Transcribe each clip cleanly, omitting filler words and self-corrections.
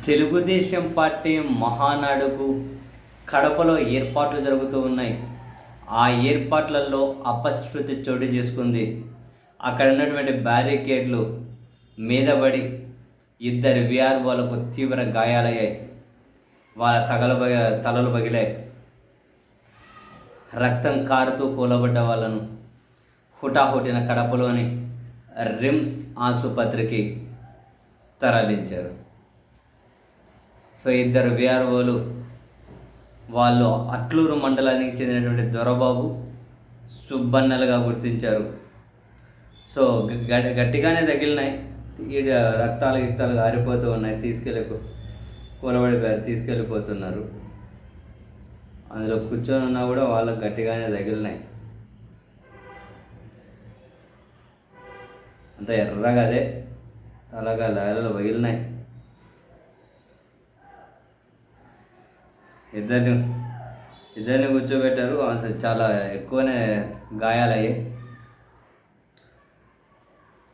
Telugu Desam party మహానాడుకు కడపలో ఏర్పాట్లు జరుగుతూ ఉన్నాయి. ఆ ఏర్పాట్లలో అపశృతి చోటు చేసుకుంది. అక్కడ ఉన్నటువంటి బ్యారికేడ్లు మీద పడి ఇద్దరు విఆర్ఓలకు తీవ్ర గాయాలయ్యాయి. వాళ్ళ తలలు పగిలాయి. రక్తం కారుతూ కూలబడ్డ వాళ్ళను హుటాహుటిన కడపలోని రిమ్స్ ఆసుపత్రికి తరలించారు. సో ఇద్దరు విఆర్ఓలు వాళ్ళు అట్లూరు మండలానికి చెందినటువంటి దొరబాబు, సుబ్బన్నలుగా గుర్తించారు. సో గట్టిగానే తగిలినాయి. రక్తాలు ఆరిపోతూ ఉన్నాయి. తీసుకెళ్ళిపోతున్నారు. అందులో కూర్చొని ఉన్నా కూడా వాళ్ళకు గట్టిగానే తగిలినాయి. అంత ఎర్రగా అదే అలాగా లాయలు పగిలినాయి. ఇద్దరిని కూర్చోబెట్టారు. అసలు చాలా ఎక్కువనే గాయాలయ్యాయి.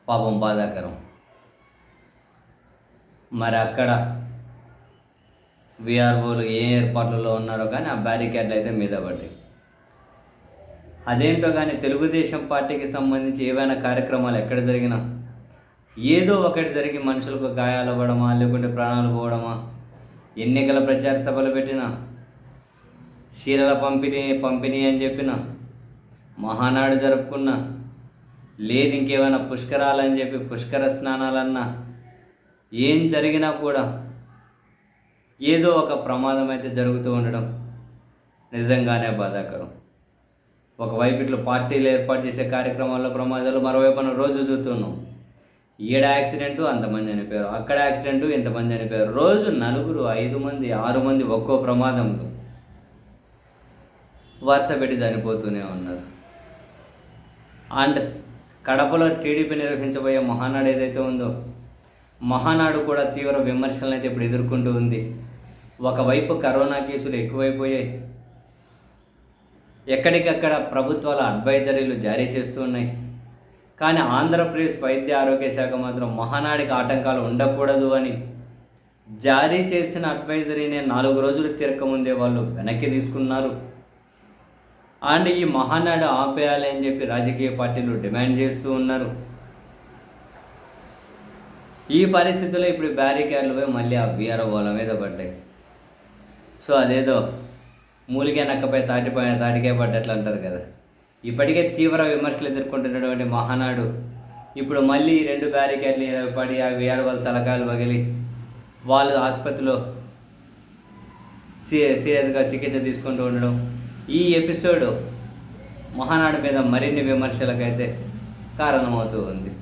పాపం బాధాకరం. మరి అక్కడ విఆర్ఓలు ఏ ఏర్పాట్లలో ఉన్నారో కానీ ఆ బ్యారికేడ్లు అయితే మీద పడ్డాయి. అదేంటో కానీ తెలుగుదేశం పార్టీకి సంబంధించి ఏవైనా కార్యక్రమాలు ఎక్కడ జరిగినా ఏదో ఒకటి జరిగి మనుషులకు గాయాలు అవ్వడమా, లేకుంటే ప్రాణాలు పోవడమా, ఎన్నికల ప్రచార సభలు పెట్టినా, చీరల పంపిణీ అని చెప్పిన, మహానాడు జరుపుకున్నా, లేదు ఇంకేమైనా పుష్కరాలని చెప్పి పుష్కర స్నానాలన్నా, ఏం జరిగినా కూడా ఏదో ఒక ప్రమాదం అయితే జరుగుతూ ఉండడం నిజంగానే బాధాకరం. ఒకవైపు ఇట్లా పార్టీలు ఏర్పాటు చేసే కార్యక్రమాల్లో ప్రమాదాలు, మరోవైపున రోజు చూస్తున్నాం. ఈడ యాక్సిడెంటు అంతమంది చనిపోయారు, అక్కడ యాక్సిడెంటు ఇంతమంది చనిపోయారు. రోజు 4, 5 మంది, 6 మంది ఒక్కో ప్రమాదంలో వరుస పెట్టి చనిపోతూనే ఉన్నారు. అండ్ కడపలో టీడీపీ నిర్వహించబోయే మహానాడు ఏదైతే ఉందో, మహానాడు కూడా తీవ్ర విమర్శలను అయితే ఇప్పుడు ఎదుర్కొంటూ ఉంది. ఒకవైపు కరోనా కేసులు ఎక్కువైపోయాయి. ఎక్కడికక్కడ ప్రభుత్వాల అడ్వైజరీలు జారీ చేస్తూ ఉన్నాయి. కానీ ఆంధ్రప్రదేశ్ వైద్య ఆరోగ్య శాఖ మాత్రం మహానాడికి ఆటంకాలు ఉండకూడదు అని జారీ చేసిన అడ్వైజరీనే 4 రోజులు తిరగకముందే వాళ్ళు వెనక్కి తీసుకున్నారు. అండ్ ఈ మహానాడు ఆపేయాలి అని చెప్పి రాజకీయ పార్టీలు డిమాండ్ చేస్తూ ఉన్నారు. ఈ పరిస్థితుల్లో ఇప్పుడు బ్యారికేడ్లు పోయి మళ్ళీ ఆ విఆర్ఓల మీద పడ్డాయి. సో అదేదో మూలిగే నక్కపై తాటికే పడ్డట్లు అంటారు కదా. ఇప్పటికే తీవ్ర విమర్శలు ఎదుర్కొంటున్నటువంటి మహానాడు ఇప్పుడు మళ్ళీ 2 బ్యారికేడ్లు పడి ఆ విఆర్ఓల తలకాయలు పగిలి వాళ్ళు ఆసుపత్రిలో సీరియస్గా చికిత్స తీసుకుంటూ ఉండడం, ఈ ఎపిసోడ్ మహానాడు మీద మరిన్ని విమర్శలకైతే కారణమవుతూ ఉంది.